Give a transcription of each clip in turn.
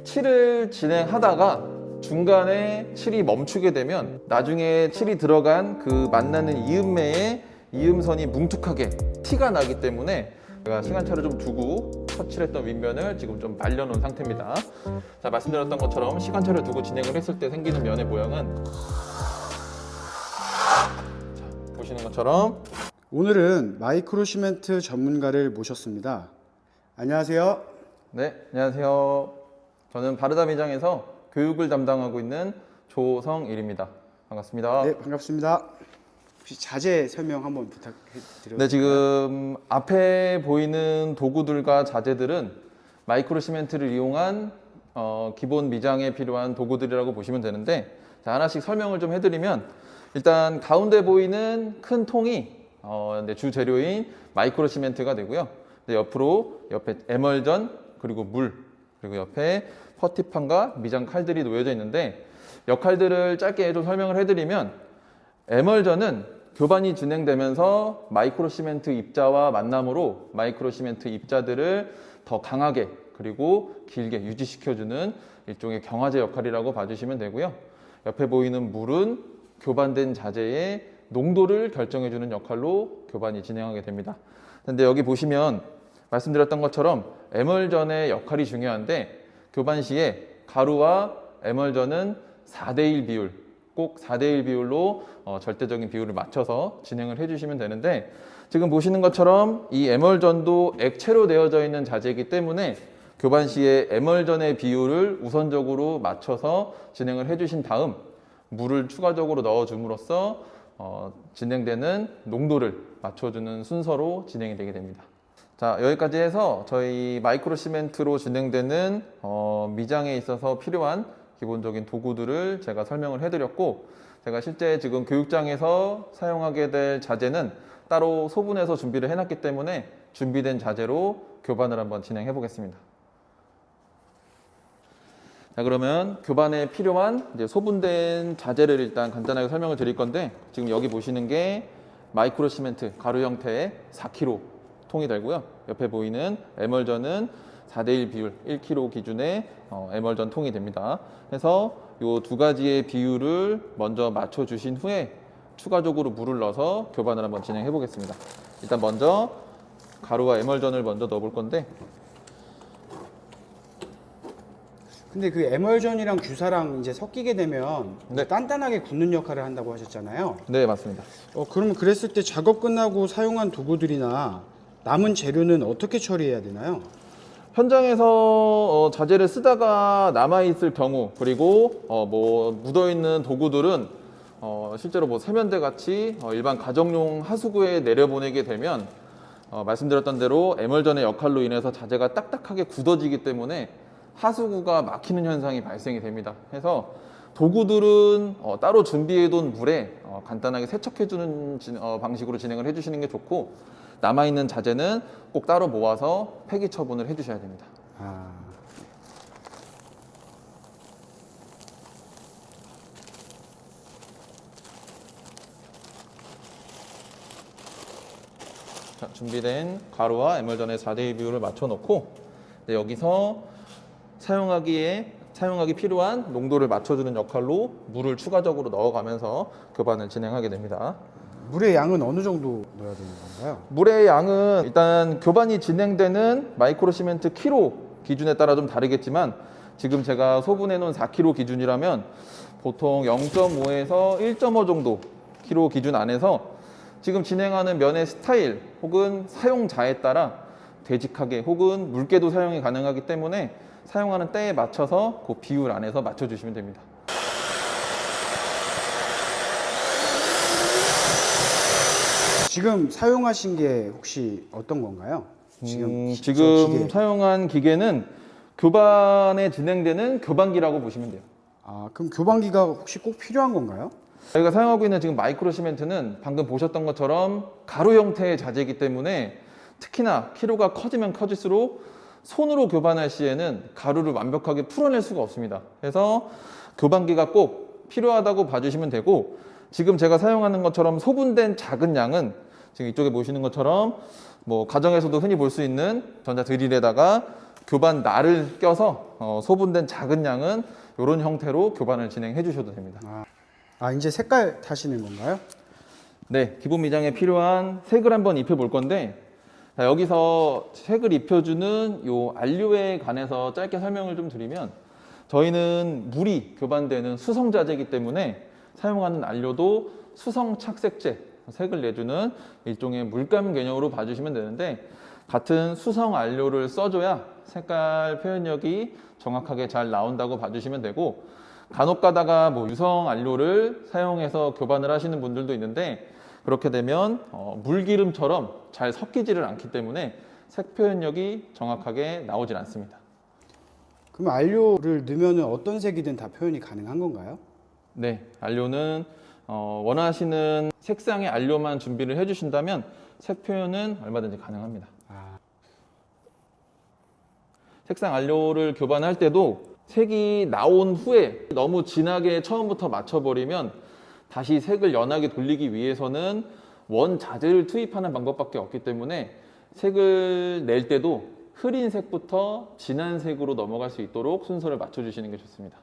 칠을 진행하다가 중간에 칠이 멈추게 되면 나중에 칠이 들어간 그 만나는 이음매에 이음선이 뭉툭하게 티가 나기 때문에 제가 시간차를 좀 두고 칠했던 윗면을 지금 좀 말려놓은 상태입니다. 자, 말씀드렸던 것처럼 시간차를 두고 진행을 했을 때 생기는 면의 모양은 자, 보시는 것처럼 오늘은 마이크로 시멘트 전문가를 모셨습니다. 안녕하세요. 네, 안녕하세요. 저는 바르다 미장에서 교육을 담당하고 있는 조성일입니다. 반갑습니다. 네, 반갑습니다. 혹시 자재 설명 한번 부탁드려도 네, 지금 앞에 보이는 도구들과 자재들은 마이크로 시멘트를 이용한 기본 미장에 필요한 도구들이라고 보시면 되는데, 자, 하나씩 설명을 좀 해드리면, 일단 가운데 보이는 큰 통이 주 재료인 마이크로 시멘트가 되고요. 옆에 에멀전, 그리고 물, 그리고 옆에 퍼티판과 미장 칼들이 놓여져 있는데, 역할들을 짧게 좀 설명을 해드리면, 에멀전은 교반이 진행되면서 마이크로 시멘트 입자와 만남으로 마이크로 시멘트 입자들을 더 강하게 그리고 길게 유지시켜주는 일종의 경화제 역할이라고 봐주시면 되고요. 옆에 보이는 물은 교반된 자재의 농도를 결정해주는 역할로 교반이 진행하게 됩니다. 근데 여기 보시면 말씀드렸던 것처럼 에멀전의 역할이 중요한데, 교반 시에 가루와 에멀전은 4대1 비율, 꼭 4대1 비율로 절대적인 비율을 맞춰서 진행을 해주시면 되는데, 지금 보시는 것처럼 이 에멀전도 액체로 되어져 있는 자재이기 때문에 교반 시에 에멀전의 비율을 우선적으로 맞춰서 진행을 해주신 다음 물을 추가적으로 넣어줌으로써 진행되는 농도를 맞춰주는 순서로 진행이 되게 됩니다. 자, 여기까지 해서 저희 마이크로 시멘트로 진행되는 미장에 있어서 필요한 기본적인 도구들을 제가 설명을 해드렸고, 제가 실제 지금 교육장에서 사용하게 될 자재는 따로 소분해서 준비를 해놨기 때문에 준비된 자재로 교반을 한번 진행해 보겠습니다. 자, 그러면 교반에 필요한 이제 소분된 자재를 일단 간단하게 설명을 드릴 건데, 지금 여기 보시는 게 마이크로 시멘트 가루 형태의 4kg 통이 되고요. 옆에 보이는 에멀전은 4대1 비율 1kg 기준의 에멀전 통이 됩니다. 그래서 이 두 가지의 비율을 먼저 맞춰 주신 후에 추가적으로 물을 넣어서 교반을 한번 진행해 보겠습니다. 일단 먼저 가루와 에멀전을 먼저 넣어 볼 건데, 근데 그 에멀전이랑 규사랑 이제 섞이게 되면 네. 단단하게 굳는 역할을 한다고 하셨잖아요. 네, 맞습니다. 그러면 그랬을 때 작업 끝나고 사용한 도구들이나 남은 재료는 어떻게 처리해야 되나요? 현장에서 자재를 쓰다가 남아있을 경우, 그리고 묻어있는 도구들은 실제로 세면대 같이 일반 가정용 하수구에 내려보내게 되면 말씀드렸던 대로 에멀전의 역할로 인해서 자재가 딱딱하게 굳어지기 때문에 하수구가 막히는 현상이 발생이 됩니다. 그래서 도구들은 따로 준비해둔 물에 간단하게 세척해주는 방식으로 진행을 해주시는 게 좋고, 남아있는 자재는 꼭 따로 모아서 폐기 처분을 해주셔야 됩니다. 자, 준비된 가루와 에멀전의 4대2 비율을 맞춰 놓고, 여기서 사용하기 필요한 농도를 맞춰주는 역할로 물을 추가적으로 넣어가면서 교반을 진행하게 됩니다. 물의 양은 어느 정도 넣어야 되는 건가요? 물의 양은 일단 교반이 진행되는 마이크로 시멘트 키로 기준에 따라 좀 다르겠지만, 지금 제가 소분해 놓은 4kg 기준이라면 보통 0.5에서 1.5 정도 키로 기준 안에서 지금 진행하는 면의 스타일 혹은 사용자에 따라 되직하게 혹은 묽게도 사용이 가능하기 때문에 사용하는 때에 맞춰서 그 비율 안에서 맞춰주시면 됩니다. 지금 사용하신 게 혹시 어떤 건가요? 지금 저 기계. 사용한 기계는 교반에 진행되는 교반기라고 보시면 돼요. 그럼 교반기가 혹시 꼭 필요한 건가요? 저희가 사용하고 있는 지금 마이크로 시멘트는 방금 보셨던 것처럼 가루 형태의 자재이기 때문에 특히나 키로가 커지면 커질수록 손으로 교반할 시에는 가루를 완벽하게 풀어낼 수가 없습니다. 그래서 교반기가 꼭 필요하다고 봐주시면 되고, 지금 제가 사용하는 것처럼 소분된 작은 양은 지금 이쪽에 보시는 것처럼 가정에서도 흔히 볼 수 있는 전자 드릴에다가 교반 날을 껴서 소분된 작은 양은 이런 형태로 교반을 진행해 주셔도 됩니다. 아, 이제 색깔 타시는 건가요? 네, 기본 미장에 필요한 색을 한번 입혀 볼 건데, 자, 여기서 색을 입혀주는 요 안료에 관해서 짧게 설명을 좀 드리면, 저희는 물이 교반되는 수성 자재이기 때문에 사용하는 안료도 수성 착색제, 색을 내주는 일종의 물감 개념으로 봐주시면 되는데, 같은 수성 안료를 써줘야 색깔 표현력이 정확하게 잘 나온다고 봐주시면 되고, 간혹 가다가 뭐 유성 안료를 사용해서 교반을 하시는 분들도 있는데, 그렇게 되면 물기름처럼 잘 섞이지를 않기 때문에 색 표현력이 정확하게 나오질 않습니다. 그럼 안료를 넣으면 어떤 색이든 다 표현이 가능한 건가요? 네, 안료는 원하시는 색상의 안료만 준비를 해주신다면 색 표현은 얼마든지 가능합니다. 색상 안료를 교반할 때도 색이 나온 후에 너무 진하게 처음부터 맞춰버리면 다시 색을 연하게 돌리기 위해서는 원 자재를 투입하는 방법밖에 없기 때문에 색을 낼 때도 흐린 색부터 진한 색으로 넘어갈 수 있도록 순서를 맞춰주시는 게 좋습니다.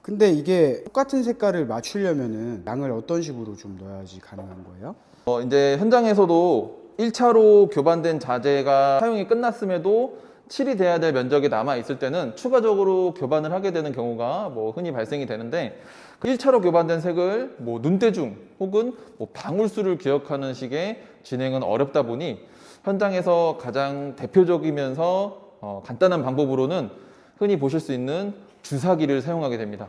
근데 이게 똑같은 색깔을 맞추려면은 양을 어떤 식으로 좀 넣어야지 가능한 거예요? 이제 현장에서도 1차로 교반된 자재가 사용이 끝났음에도 칠이 돼야 될 면적이 남아 있을 때는 추가적으로 교반을 하게 되는 경우가 흔히 발생이 되는데, 그 1차로 교반된 색을 눈대중 혹은 방울수를 기억하는 식의 진행은 어렵다 보니 현장에서 가장 대표적이면서 간단한 방법으로는 흔히 보실 수 있는 주사기를 사용하게 됩니다.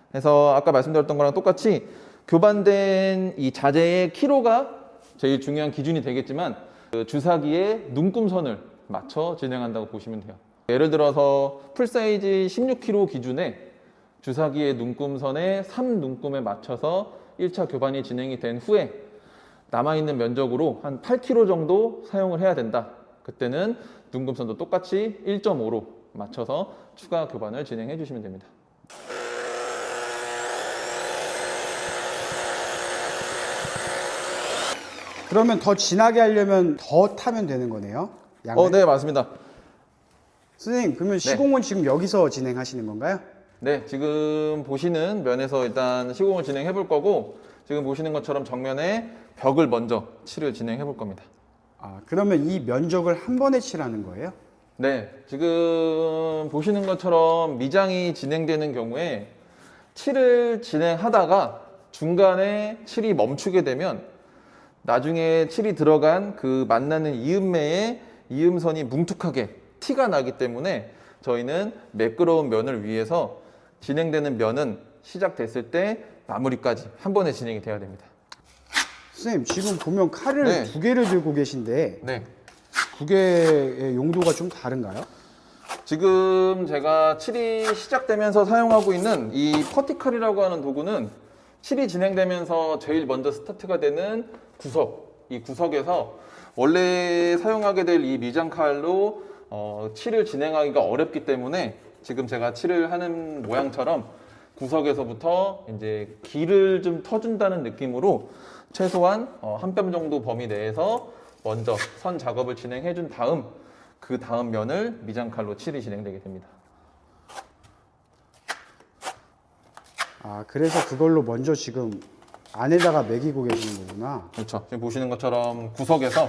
그래서 아까 말씀드렸던 거랑 똑같이 교반된 이 자재의 키로가 제일 중요한 기준이 되겠지만, 그 주사기의 눈금선을 맞춰 진행한다고 보시면 돼요. 예를 들어서 풀사이즈 16kg 기준에 주사기의 눈금선에 3눈금에 맞춰서 1차 교반이 진행이 된 후에 남아있는 면적으로 한 8kg 정도 사용을 해야 된다. 그때는 눈금선도 똑같이 1.5로 맞춰서 추가 교반을 진행해 주시면 됩니다. 그러면 더 진하게 하려면 더 타면 되는 거네요? 양을? 네, 맞습니다. 선생님, 그러면 시공은 지금 여기서 진행하시는 건가요? 네, 지금 보시는 면에서 일단 시공을 진행해 볼 거고, 지금 보시는 것처럼 정면에 벽을 먼저 칠을 진행해 볼 겁니다. 그러면 이 면적을 한 번에 칠하는 거예요? 네, 지금 보시는 것처럼 미장이 진행되는 경우에 칠을 진행하다가 중간에 칠이 멈추게 되면 나중에 칠이 들어간 그 만나는 이음매에 이음선이 뭉툭하게 티가 나기 때문에 저희는 매끄러운 면을 위해서 진행되는 면은 시작됐을 때 마무리까지 한 번에 진행이 돼야 됩니다. 선생님, 지금 보면 칼을 네. 2개를 들고 계신데 네. 2개의 용도가 좀 다른가요? 지금 제가 칠이 시작되면서 사용하고 있는 이 퍼티칼이라고 하는 도구는 칠이 진행되면서 제일 먼저 스타트가 되는 구석, 이 구석에서 원래 사용하게 될 이 미장칼로 칠을 진행하기가 어렵기 때문에 지금 제가 칠을 하는 모양처럼 구석에서부터 이제 길을 좀 터준다는 느낌으로 최소한 한 뼘 정도 범위 내에서 먼저 선 작업을 진행해 준 다음 그 다음 면을 미장칼로 칠이 진행되게 됩니다. 그래서 그걸로 먼저 지금 안에다가 매기고 계시는 거구나. 그렇죠. 지금 보시는 것처럼 구석에서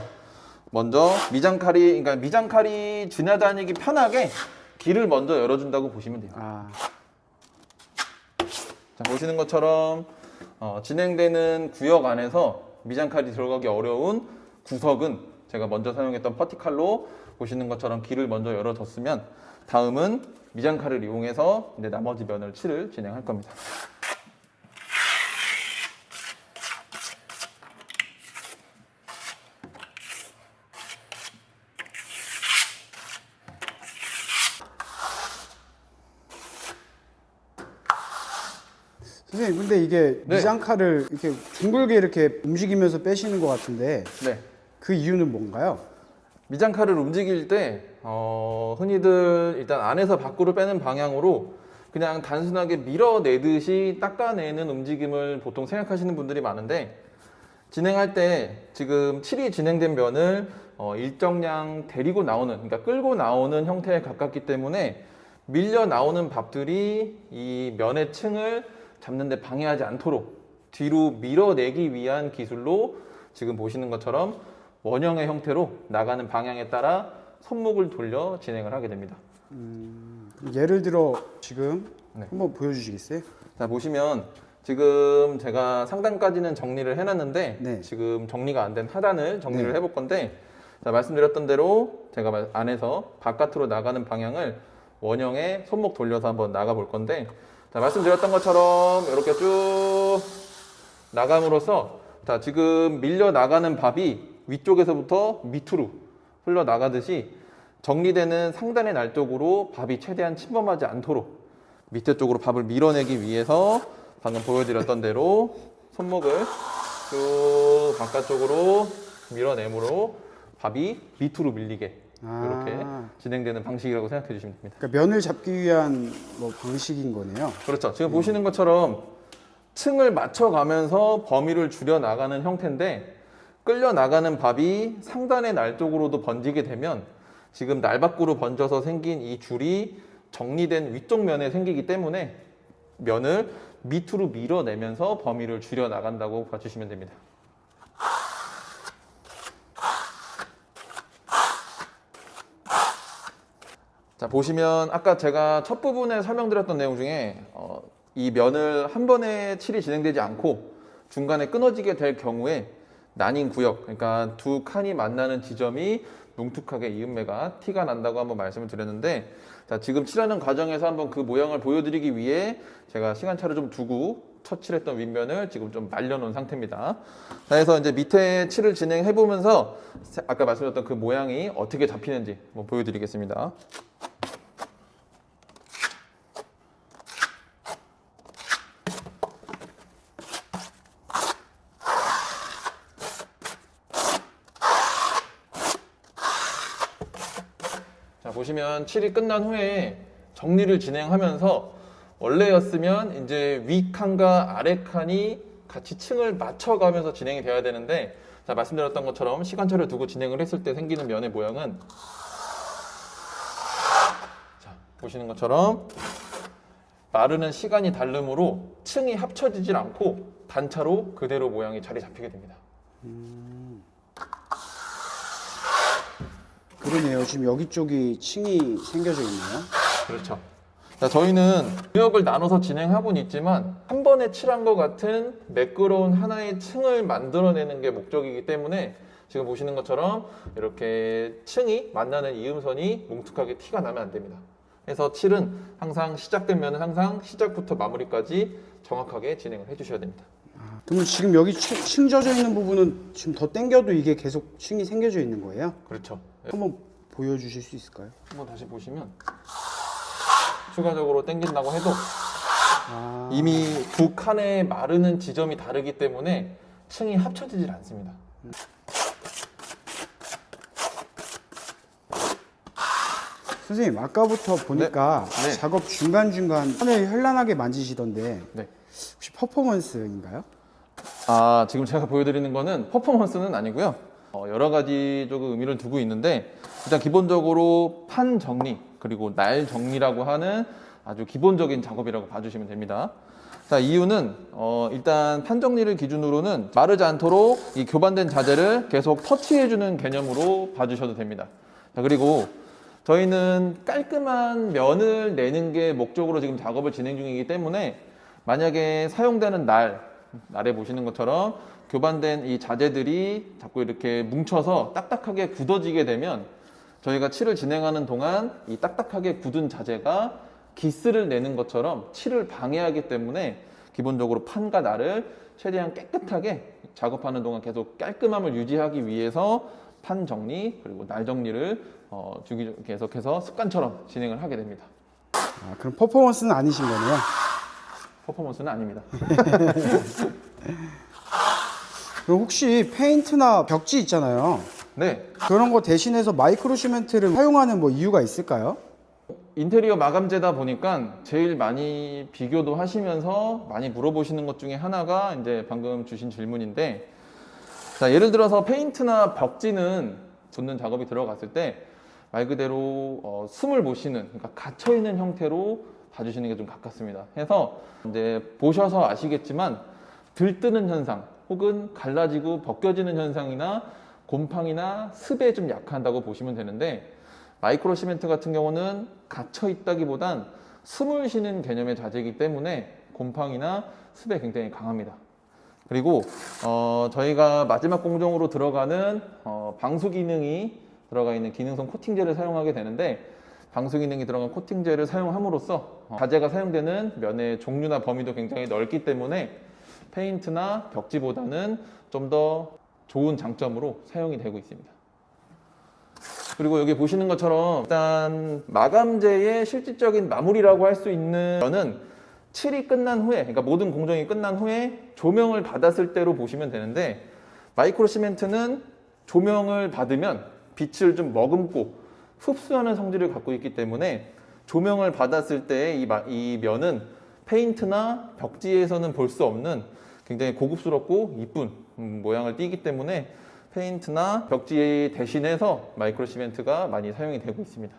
먼저 미장칼이 지나다니기 편하게 길을 먼저 열어준다고 보시면 돼요. 자, 보시는 것처럼 진행되는 구역 안에서 미장칼이 들어가기 어려운 구석은 제가 먼저 사용했던 퍼티칼로 보시는 것처럼 길을 먼저 열어줬으면 다음은 미장칼을 이용해서 이제 나머지 면을 칠을 진행할 겁니다. 선생님, 근데 이게 네. 미장칼을 이렇게 둥글게 이렇게 움직이면서 빼시는 것 같은데 네. 그 이유는 뭔가요? 미장칼을 움직일 때 흔히들 일단 안에서 밖으로 빼는 방향으로 그냥 단순하게 밀어내듯이 닦아내는 움직임을 보통 생각하시는 분들이 많은데, 진행할 때 지금 칠이 진행된 면을 일정량 데리고 나오는, 그러니까 끌고 나오는 형태에 가깝기 때문에 밀려 나오는 밥들이 이 면의 층을 잡는데 방해하지 않도록 뒤로 밀어내기 위한 기술로 지금 보시는 것처럼 원형의 형태로 나가는 방향에 따라 손목을 돌려 진행을 하게 됩니다. 예를 들어 지금 네. 한번 보여주시겠어요? 자, 보시면 지금 제가 상단까지는 정리를 해놨는데 네. 지금 정리가 안 된 하단을 정리를 네. 해볼 건데, 자, 말씀드렸던 대로 제가 안에서 바깥으로 나가는 방향을 원형에 손목 돌려서 한번 나가 볼 건데, 자, 말씀드렸던 것처럼 이렇게 쭉 나감으로써 자, 지금 밀려 나가는 밥이 위쪽에서부터 밑으로 흘러 나가듯이 정리되는 상단의 날 쪽으로 밥이 최대한 침범하지 않도록 밑에 쪽으로 밥을 밀어내기 위해서 방금 보여드렸던 대로 손목을 쭉 바깥쪽으로 밀어내므로 밥이 밑으로 밀리게 이렇게 진행되는 방식이라고 생각해 주시면 됩니다. 그러니까 면을 잡기 위한 뭐 방식인 거네요. 그렇죠. 지금 보시는 것처럼 층을 맞춰가면서 범위를 줄여 나가는 형태인데, 끌려 나가는 밥이 상단의 날 쪽으로도 번지게 되면 지금 날 밖으로 번져서 생긴 이 줄이 정리된 위쪽 면에 생기기 때문에 면을 밑으로 밀어내면서 범위를 줄여 나간다고 봐주시면 됩니다. 자, 보시면 아까 제가 첫 부분에 설명드렸던 내용 중에 이 면을 한 번에 칠이 진행되지 않고 중간에 끊어지게 될 경우에 난임 구역, 그러니까 두 칸이 만나는 지점이 뭉툭하게 이음매가 티가 난다고 한번 말씀을 드렸는데, 자, 지금 칠하는 과정에서 한번 그 모양을 보여드리기 위해 제가 시간차를 좀 두고 첫 칠했던 윗면을 지금 좀 말려놓은 상태입니다. 자, 그래서 이제 밑에 칠을 진행해 보면서 아까 말씀드렸던 그 모양이 어떻게 잡히는지 한번 보여드리겠습니다. 자, 보시면 칠이 끝난 후에 정리를 진행하면서 원래였으면 이제 위 칸과 아래 칸이 같이 층을 맞춰가면서 진행이 돼야 되는데, 자, 말씀드렸던 것처럼 시간차를 두고 진행을 했을 때 생기는 면의 모양은, 자, 보시는 것처럼 마르는 시간이 다르므로 층이 합쳐지질 않고 단차로 그대로 모양이 자리 잡히게 됩니다. 그러네요. 지금 여기 쪽이 층이 생겨져 있네요. 그렇죠. 자, 저희는 구역을 나눠서 진행하고는 있지만 한 번에 칠한 것 같은 매끄러운 하나의 층을 만들어내는 게 목적이기 때문에 지금 보시는 것처럼 이렇게 층이 만나는 이음선이 뭉툭하게 티가 나면 안 됩니다. 그래서 칠은 항상 시작되면 항상 시작부터 마무리까지 정확하게 진행을 해주셔야 됩니다. 그러면 지금 여기 층 젖어 있는 부분은 지금 더 당겨도 이게 계속 층이 생겨져 있는 거예요? 그렇죠. 한번 보여주실 수 있을까요? 한번 다시 보시면 추가적으로 당긴다고 해도 아, 이미 두 칸의 마르는 지점이 다르기 때문에 층이 합쳐지질 않습니다. 선생님 아까부터 보니까 네. 네. 작업 중간중간 손을 현란하게 만지시던데 네. 혹시 퍼포먼스인가요? 아, 지금 제가 보여드리는 거는 퍼포먼스는 아니고요. 여러 가지 조금 의미를 두고 있는데, 일단 기본적으로 판 정리 그리고 날 정리라고 하는 아주 기본적인 작업이라고 봐주시면 됩니다. 자, 이유는 일단 판 정리를 기준으로는 마르지 않도록 이 교반된 자재를 계속 터치해주는 개념으로 봐주셔도 됩니다. 자, 그리고 저희는 깔끔한 면을 내는 게 목적으로 지금 작업을 진행 중이기 때문에 만약에 사용되는 날에 보시는 것처럼 교반된 이 자재들이 자꾸 이렇게 뭉쳐서 딱딱하게 굳어지게 되면 저희가 칠을 진행하는 동안 이 딱딱하게 굳은 자재가 기스를 내는 것처럼 칠을 방해하기 때문에 기본적으로 판과 날을 최대한 깨끗하게 작업하는 동안 계속 깔끔함을 유지하기 위해서 판 정리 그리고 날 정리를 계속해서 습관처럼 진행을 하게 됩니다. 아, 그럼 퍼포먼스는 아니신 거네요. 퍼포먼스는 아닙니다. 그럼 혹시 페인트나 벽지 있잖아요. 네, 그런 거 대신해서 마이크로 시멘트를 사용하는 뭐 이유가 있을까요? 인테리어 마감재다 보니까 제일 많이 비교도 하시면서 많이 물어보시는 것 중에 하나가 이제 방금 주신 질문인데, 자, 예를 들어서 페인트나 벽지는 붙는 작업이 들어갔을 때 말 그대로 숨을 못 쉬는, 그러니까 갇혀 있는 형태로 봐주시는 게 좀 가깝습니다. 해서 이제 보셔서 아시겠지만 들뜨는 현상 혹은 갈라지고 벗겨지는 현상이나 곰팡이나 습에 좀 약한다고 보시면 되는데, 마이크로 시멘트 같은 경우는 갇혀 있다기보단 숨을 쉬는 개념의 자재이기 때문에 곰팡이나 습에 굉장히 강합니다. 그리고 저희가 마지막 공정으로 들어가는 방수 기능이 들어가 있는 기능성 코팅제를 사용하게 되는데, 방수 기능이 들어간 코팅제를 사용함으로써 자재가 사용되는 면의 종류나 범위도 굉장히 넓기 때문에 페인트나 벽지보다는 좀 더 좋은 장점으로 사용이 되고 있습니다. 그리고 여기 보시는 것처럼 일단 마감재의 실질적인 마무리라고 할 수 있는 면은 칠이 끝난 후에, 그러니까 모든 공정이 끝난 후에 조명을 받았을 때로 보시면 되는데, 마이크로 시멘트는 조명을 받으면 빛을 좀 머금고 흡수하는 성질을 갖고 있기 때문에 조명을 받았을 때 이 면은 페인트나 벽지에서는 볼 수 없는 굉장히 고급스럽고 이쁜 모양을 띠기 때문에 페인트나 벽지 대신해서 마이크로 시멘트가 많이 사용이 되고 있습니다.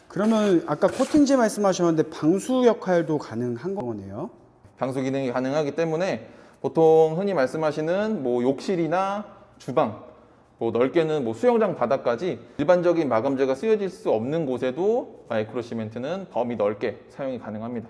그러면 아까 코팅제 말씀하셨는데 방수 역할도 가능한 거네요? 방수 기능이 가능하기 때문에 보통 흔히 말씀하시는 뭐 욕실이나 주방, 뭐 넓게는 뭐 수영장 바닥까지 일반적인 마감재가 쓰여질 수 없는 곳에도 마이크로 시멘트는 범위 넓게 사용이 가능합니다.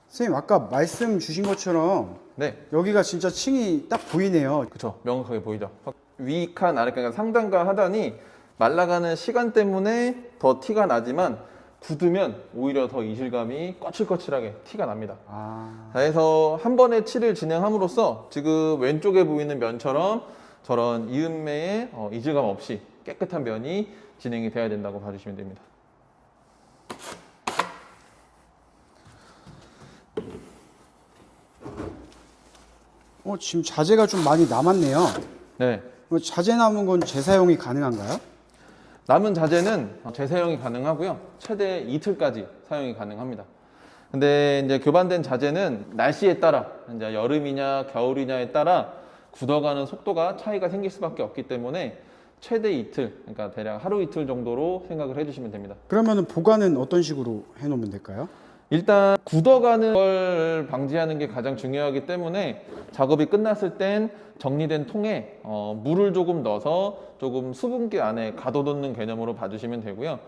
선생님 아까 말씀 주신 것처럼 네, 여기가 진짜 층이 딱 보이네요. 그렇죠. 명확하게 보이죠. 위칸, 아래칸, 상단과 하단이 말라가는 시간 때문에 더 티가 나지만 굳으면 오히려 더 이질감이 거칠거칠하게 티가 납니다. 자, 해서 한 번에 칠을 진행함으로써 지금 왼쪽에 보이는 면처럼 저런 이음매의 이질감 없이 깨끗한 면이 진행이 돼야 된다고 봐주시면 됩니다. 지금 자재가 좀 많이 남았네요. 네. 자재 남은 건 재사용이 가능한가요? 남은 자재는 재사용이 가능하고요. 최대 이틀까지 사용이 가능합니다. 근데 이제 교반된 자재는 날씨에 따라, 이제 여름이냐 겨울이냐에 따라 굳어가는 속도가 차이가 생길 수밖에 없기 때문에 최대 이틀, 그러니까 대략 하루 이틀 정도로 생각을 해주시면 됩니다. 그러면 보관은 어떤 식으로 해놓으면 될까요? 일단 굳어가는 걸 방지하는 게 가장 중요하기 때문에 작업이 끝났을 땐 정리된 통에 물을 조금 넣어서 조금 수분기 안에 가둬놓는 개념으로 봐주시면 되고요.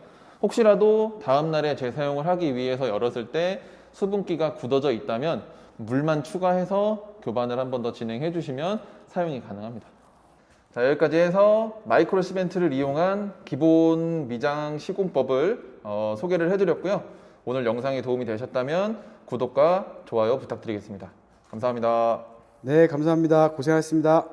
혹시라도 다음 날에 재사용을 하기 위해서 열었을 때 수분기가 굳어져 있다면 물만 추가해서 교반을 한 번 더 진행해 주시면 사용이 가능합니다. 자, 여기까지 해서 마이크로 시멘트를 이용한 기본 미장 시공법을 소개를 해드렸고요. 오늘 영상이 도움이 되셨다면 구독과 좋아요 부탁드리겠습니다. 감사합니다. 네, 감사합니다. 고생하셨습니다.